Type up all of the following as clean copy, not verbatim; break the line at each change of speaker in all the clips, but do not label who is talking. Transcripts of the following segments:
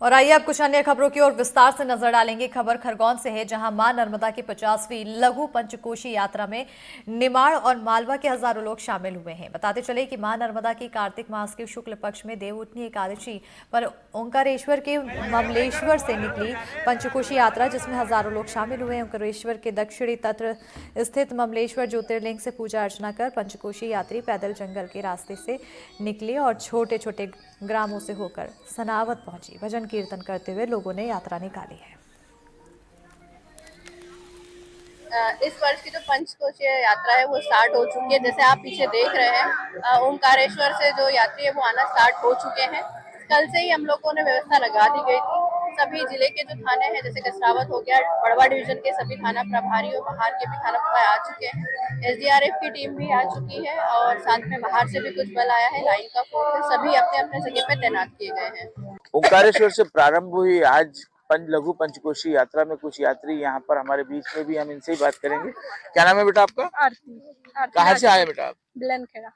और आइए अब कुछ अन्य खबरों की ओर विस्तार से नजर डालेंगे। खबर खरगोन से है, जहां मां नर्मदा की 50वीं लघु पंचकोशी यात्रा में निमाड़ और मालवा के हजारों लोग शामिल हुए हैं। बताते चले कि मां नर्मदा की कार्तिक मास के शुक्ल पक्ष में देवउठनी एकादशी पर ओंकारेश्वर के ममलेश्वर से निकली पंचकोशी यात्रा, जिसमें हजारों लोग शामिल हुए। ओंकारेश्वर के दक्षिणी तट स्थित ममलेश्वर ज्योतिर्लिंग से पूजा अर्चना कर पंचकोशी यात्री पैदल जंगल के रास्ते से निकले और छोटे छोटे ग्रामों से होकर सनावत पहुंची। भजन कीर्तन करते हुए लोगों ने यात्रा निकाली है।
इस वर्ष की जो पंचकोशीय यात्रा है वो स्टार्ट हो चुकी है। जैसे आप पीछे देख रहे हैं, ओंकारेश्वर से जो यात्री है वो आना स्टार्ट हो चुके हैं। कल से ही हम लोगों ने व्यवस्था लगा दी गई थी। सभी जिले के जो थाने हैं, जैसे कसरावत हो गया, बड़वा डिवीजन के सभी थाना प्रभारी और बाहर के भी थाना प्रभारी आ चुके हैं। एसडीआरएफ की टीम भी आ चुकी है और साथ में बाहर से भी कुछ बल आया है। लाइन का फोर्स है, सभी अपने अपने जगह पे तैनात किए गए हैं।
ओंकारेश्वर से प्रारंभ हुई आज लघु पंचकोशी यात्रा में कुछ यात्री यहाँ पर हमारे बीच में भी, हम इनसे ही बात करेंगे। क्या नाम है बेटा आपका?
आरती।
कहाँ से आए बेटा आप?
बिलन खेड़ा,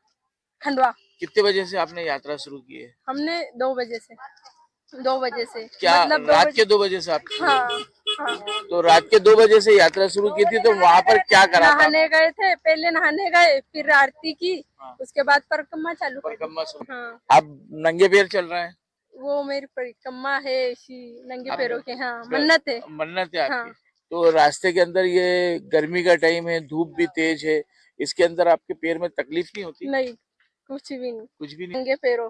खंडवा।
कितने बजे से आपने यात्रा शुरू की है?
हमने 2 बजे से। 2 बजे से
क्या
मतलब
रात के 2 बजे से आप?
हाँ, हाँ।
तो रात के 2 बजे से यात्रा शुरू की थी, तो वहाँ पर क्या करा था?
नहाने गए थे, पहले नहाने गए, फिर आरती की।
हाँ।
उसके बाद परिक्रमा चालू कर दी।
परिक्रमा शुरू।
हाँ।
आप नंगे पैर चल रहे हैं?
वो मेरी परिक्रमा है ऐसी नंगे
आप-
पैरों के। हाँ, मन्नत है।
मन्नत है आपकी।
हाँ।
तो रास्ते के अंदर ये गर्मी का टाइम है, धूप भी तेज है, इसके अंदर आपके पैर में तकलीफ नहीं होती?
नहीं, कुछ भी नहीं।
कुछ भी नहीं।
नंगे पैरों।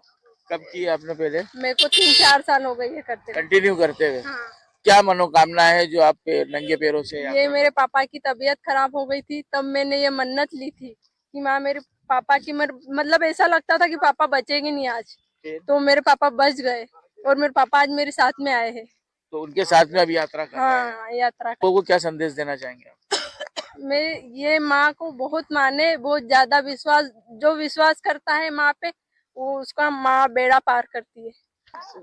कब की आपने पहले?
मेरे को 3-4 साल हो गई है करते हुए।
कंटिन्यू करते हुए।
हाँ।
क्या मनोकामना है जो आप नंगे पैरों से
ये मेरे पापा की तबीयत खराब हो गई थी, तब मैंने ये मन्नत ली थी कि माँ मेरे पापा की मतलब ऐसा लगता था कि पापा बचेंगे नहीं आज, तो मेरे पापा बच गए और मेरे पापा आज मेरे साथ में आए हैं।
तो उनके साथ में अभी यात्रा कर रहे हैं।
हाँ, यात्रा।
लोगों को क्या संदेश देना चाहेंगे आप?
मैं ये माँ को बहुत माने, बहुत ज्यादा विश्वास, जो विश्वास करता है माँ पे, वो उसका माँ बेड़ा पार करती है।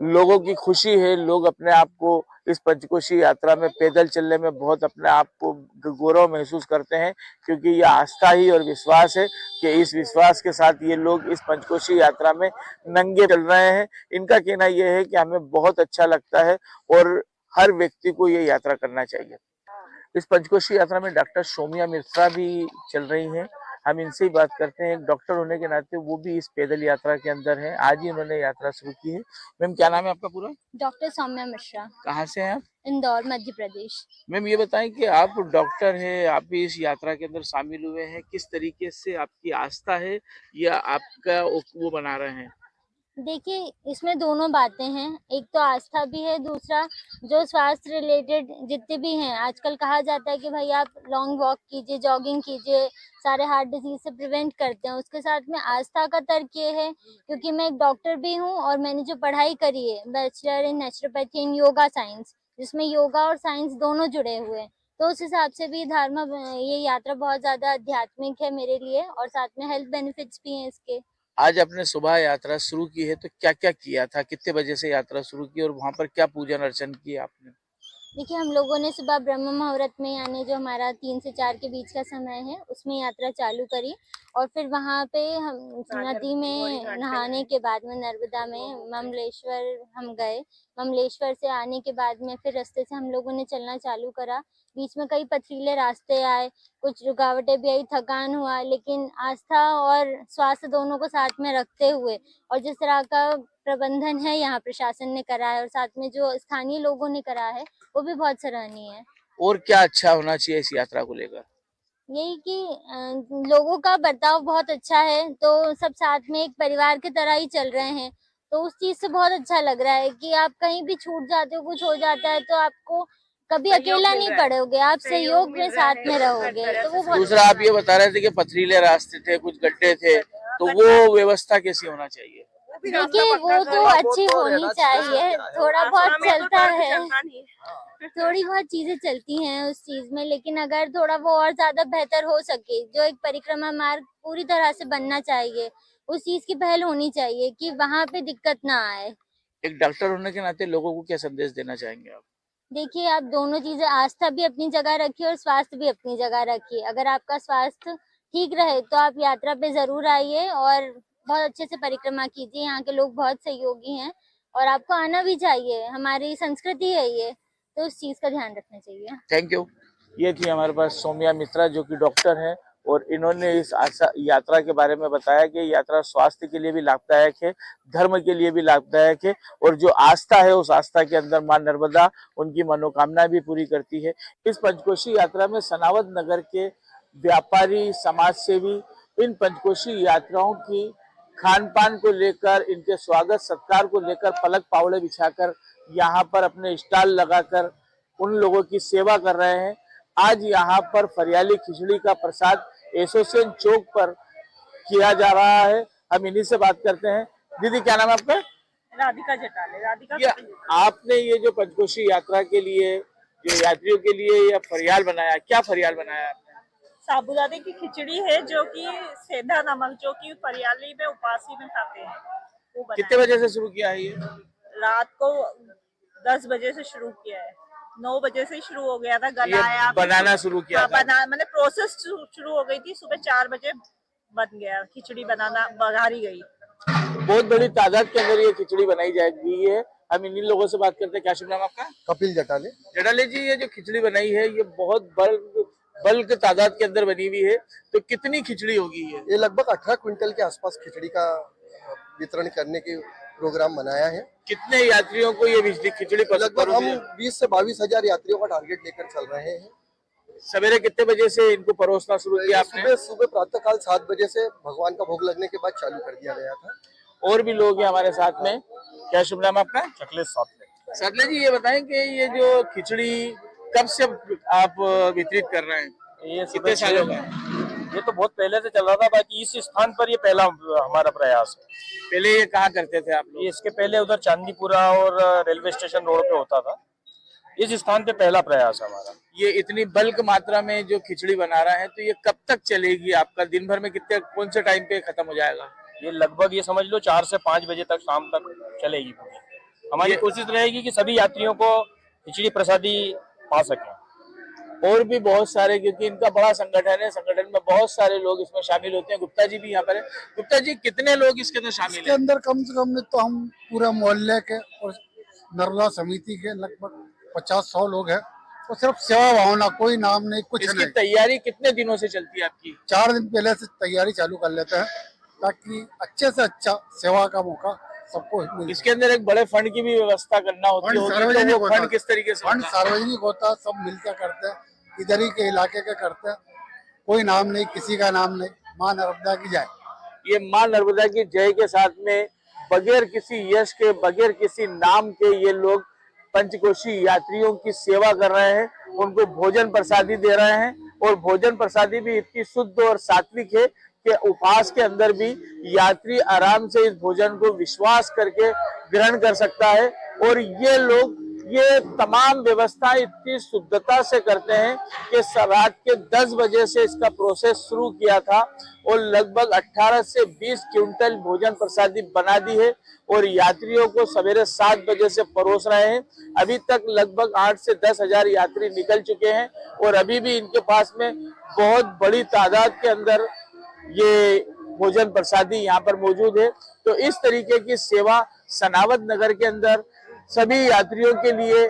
लोगों की खुशी है, लोग अपने आप को इस पंचकोशी यात्रा में पैदल चलने में बहुत अपने आप को गौरव महसूस करते हैं, क्योंकि ये आस्था ही और विश्वास है कि इस विश्वास के साथ ये लोग इस पंचकोशी यात्रा में नंगे चल रहे हैं। इनका कहना यह है कि हमें बहुत अच्छा लगता है और हर व्यक्ति को ये यात्रा करना चाहिए। इस पंचकोशी यात्रा में डॉक्टर सोमिया मिश्रा भी चल रही हैं। हम इनसे ही बात करते हैं। एक डॉक्टर होने के नाते वो भी इस पैदल यात्रा के अंदर हैं। आज ही उन्होंने यात्रा शुरू की है। मैम, क्या नाम है आपका पूरा?
डॉक्टर सौम्या मिश्रा।
कहाँ से हैं आप?
इंदौर, मध्य प्रदेश।
मैम, ये बताएं कि आप डॉक्टर हैं, आप भी इस यात्रा के अंदर शामिल हुए हैं, किस तरीके से आपकी आस्था है या आपका वो बना रहे हैं?
देखिए, इसमें दोनों बातें हैं। एक तो आस्था भी है, दूसरा जो स्वास्थ्य रिलेटेड जितने भी हैं, आजकल कहा जाता है कि भाई आप लॉन्ग वॉक कीजिए, जॉगिंग कीजिए, सारे हार्ट डिजीज से प्रिवेंट करते हैं। उसके साथ में आस्था का तर्क ये है, क्योंकि मैं एक डॉक्टर भी हूँ और मैंने जो पढ़ाई करी है bachelor in naturopathy in yoga science, जिसमें योगा और साइंस दोनों जुड़े हुए हैं, तो उस हिसाब से भी ये यात्रा बहुत ज्यादा आध्यात्मिक है मेरे लिए, और साथ में हेल्थ बेनिफिट्स भी हैं इसके।
आज आपने सुबह यात्रा शुरू की है, तो क्या क्या किया था? कितने बजे से यात्रा शुरू की और वहां पर क्या पूजन अर्चन किया आपने?
देखिए, हम लोगों ने सुबह ब्रह्म मुहूर्त में, यानी जो हमारा 3 से 4 के बीच का समय है, उसमें यात्रा चालू करी। और फिर वहाँ पे हम नदी में नहाने के बाद में, नर्मदा में ममलेश्वर हम गए। ममलेश्वर से आने के बाद में फिर रास्ते से हम लोगों ने चलना चालू करा। बीच में कई पथरीले रास्ते आए, कुछ रुकावटें भी आई, थकान हुआ, लेकिन आस्था और स्वास्थ्य दोनों को साथ में रखते हुए, और जिस तरह का प्रबंधन है यहाँ प्रशासन ने करा है और साथ में जो स्थानीय लोगों ने करा है, वो भी बहुत सराहनीय है।
और क्या अच्छा होना चाहिए इस यात्रा को लेकर?
यही कि लोगों का बर्ताव बहुत अच्छा है, तो सब साथ में एक परिवार की तरह ही चल रहे हैं, तो उस चीज से बहुत अच्छा लग रहा है कि आप कहीं भी छूट जाते हो, कुछ हो जाता है, तो आपको कभी अकेला नहीं पड़ोगे, आप सहयोग में साथ में रहोगे, तो वो बहुत।
दूसरा, आप ये बता रहे थे कि पथरीले रास्ते थे, कुछ गड्ढे थे, तो वो व्यवस्था कैसी होना चाहिए?
देखिए, वो तो अच्छी होनी चाहिए, थोड़ा बहुत चलता है, थोड़ी बहुत चीजें चलती हैं उस चीज में, लेकिन अगर थोड़ा वो और ज्यादा बेहतर हो सके, जो एक परिक्रमा मार्ग पूरी तरह से बनना चाहिए, उस चीज की पहल होनी चाहिए कि वहां पे दिक्कत ना आए।
एक डॉक्टर होने के नाते लोगों को क्या संदेश देना चाहेंगे आप?
देखिए, आप दोनों चीजें, आस्था भी अपनी जगह रखिए और स्वास्थ्य भी अपनी जगह रखिए। अगर आपका स्वास्थ्य ठीक रहे तो आप यात्रा पे जरूर आइए और बहुत अच्छे से परिक्रमा कीजिए। यहाँ के लोग बहुत सहयोगी हैं और आपको आना भी चाहिए, हमारी संस्कृति है ये, तो उस चीज का ध्यान रखना चाहिए।
Thank you. ये थी हमारे पास सौम्या मिश्रा जो कि डॉक्टर हैं और इन्होंने इस यात्रा के बारे में बताया कि यात्रा स्वास्थ्य के लिए भी लाभदायक है, धर्म के लिए भी लाभदायक है और जो आस्था है उस आस्था के अंदर मां नर्मदा उनकी मनोकामना भी पूरी करती है। इस पंचकोशी यात्रा में सनावद नगर के व्यापारी, समाज सेवी इन पंचकोशी यात्राओं की खान पान को लेकर, इनके स्वागत सत्कार को लेकर पलक पावड़े बिछाकर यहाँ पर अपने स्टॉल लगाकर उन लोगों की सेवा कर रहे हैं। आज यहाँ पर फरियाली खिचड़ी का प्रसाद एसोसिएशन चौक पर किया जा रहा है। हम इन्हीं से बात करते हैं। दीदी क्या नाम है आपका?
राधिका जटाले। राधिका
ये आपने ये जो पंचकोशी यात्रा के लिए जो यात्रियों के लिए ये फरियाल बनाया, क्या फरियाल बनाया आपने?
साबूदाने की खिचड़ी है जो कि सेंधा नमक जो कि फरियाली में उपासी में खाते हैं वो बनाया।
कितने बजे से शुरू किया है ये?
रात को 10 बजे से शुरू किया है, 9 बजे से शुरू हो गया था। गलाया,
बनाना शुरू किया था।
मैंने प्रोसेस शुरू हो गई थी, सुबह 4 बजे बन गया, खिचड़ी बनाना बघारी गई।
बहुत बड़ी तादाद के अंदर ये खिचड़ी बनाई जाएगी है। हम इन लोगों से बात करते हैं। क्या शुभ नाम आपका?
कपिल जटाले।
जटाले जी, ये जो खिचड़ी बनाई है ये बहुत बल्क तादाद के अंदर बनी हुई है, तो कितनी खिचड़ी होगी
ये लगभग 18 क्विंटल के आसपास खिचड़ी का वितरण करने की प्रोग्राम बनाया है।
कितने यात्रियों को ये खिचड़ी
लगभग हम 20 से 22 हजार यात्रियों का टारगेट लेकर चल रहे हैं।
सवेरे कितने बजे से इनको परोसना शुरू किया आपने?
सुबह प्रातःकाल 7 बजे से भगवान का भोग लगने के बाद चालू कर दिया गया था।
और भी लोग हैं हमारे साथ में। क्या शुभ नाम आपका?
चकले सातले।
सातले जी, ये बताएं कि ये जो खिचड़ी कब से आप वितरित कर रहे हैं?
ये
कितने सालों में?
ये तो बहुत पहले से चल रहा था, बाकी इस स्थान पर ये पहला हमारा प्रयास है।
पहले ये कहाँ करते थे आप लोग?
ये इसके पहले उधर चांदीपुरा और रेलवे स्टेशन रोड पे होता था। इस स्थान पे पहला प्रयास है हमारा।
ये इतनी बल्क मात्रा में जो खिचड़ी बना रहा है तो ये कब तक चलेगी? आपका दिन भर में कितने कौन से टाइम पे खत्म हो जाएगा?
ये लगभग ये समझ लो 4 से 5 बजे तक शाम तक चलेगी पूरी। हमारी कोशिश रहेगी कि सभी यात्रियों को खिचड़ी प्रसादी पा सकें।
और भी बहुत सारे, क्योंकि इनका बड़ा संगठन है, संगठन में बहुत सारे लोग इसमें शामिल होते हैं। गुप्ता जी भी यहाँ पर है। गुप्ता जी, कितने लोग इसके अंदर शामिल
इसके अंदर कम से कम तो हम पूरे मोहल्ले के और नर्मदा समिति के लगभग 50-100 लोग हैं। और सिर्फ सेवा भावना, कोई नाम नहीं, कुछ
इसकी
नहीं।
तैयारी कितने दिनों से चलती है आपकी?
4 दिन पहले से तैयारी चालू कर लेते हैं ताकि अच्छे से अच्छा सेवा का मौका सबको मिले।
इसके अंदर एक बड़े फंड की भी व्यवस्था करना होती है।
सार्वजनिक
तो फंड किस तरीके से?
फंड सार्वजनिक होता है, सब मिलकर करते हैं, इधर ही के इलाके के करते हैं। कोई नाम नहीं, किसी का नाम नहीं। माँ नर्मदा की जय।
ये माँ नर्मदा की जय के साथ में बगैर किसी यश के, बगैर किसी नाम के ये लोग पंचकोशी यात्रियों की सेवा कर रहे हैं, उनको भोजन प्रसादी दे रहे हैं। और भोजन प्रसादी भी इतनी शुद्ध और सात्विक है कि उपवास के अंदर भी यात्री आराम से इस भोजन को विश्वास करके ग्रहण कर सकता है। और ये लोग ये तमाम व्यवस्था इतनी शुद्धता से करते हैं कि रात के 10 बजे से इसका प्रोसेस शुरू किया था और लगभग 18 से 20 क्विंटल भोजन प्रसादी बना दी है और यात्रियों को सवेरे 7 बजे से परोस रहे हैं। अभी तक लगभग 8 से 10 हजार यात्री निकल चुके हैं और अभी भी इनके पास में बहुत बड़ी तादाद के अंदर ये भोजन प्रसादी यहाँ पर मौजूद है। तो इस तरीके की सेवा सनावद नगर के अंदर सभी यात्रियों के लिए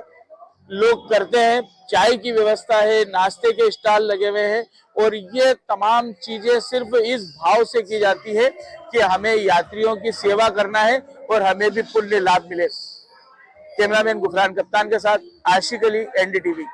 लोग करते हैं। चाय की व्यवस्था है, नाश्ते के स्टॉल लगे हुए हैं और ये तमाम चीजें सिर्फ इस भाव से की जाती है कि हमें यात्रियों की सेवा करना है और हमें भी पुण्य लाभ मिले। कैमरामैन गुफरान कप्तान के साथ आशिक अली, NDTV।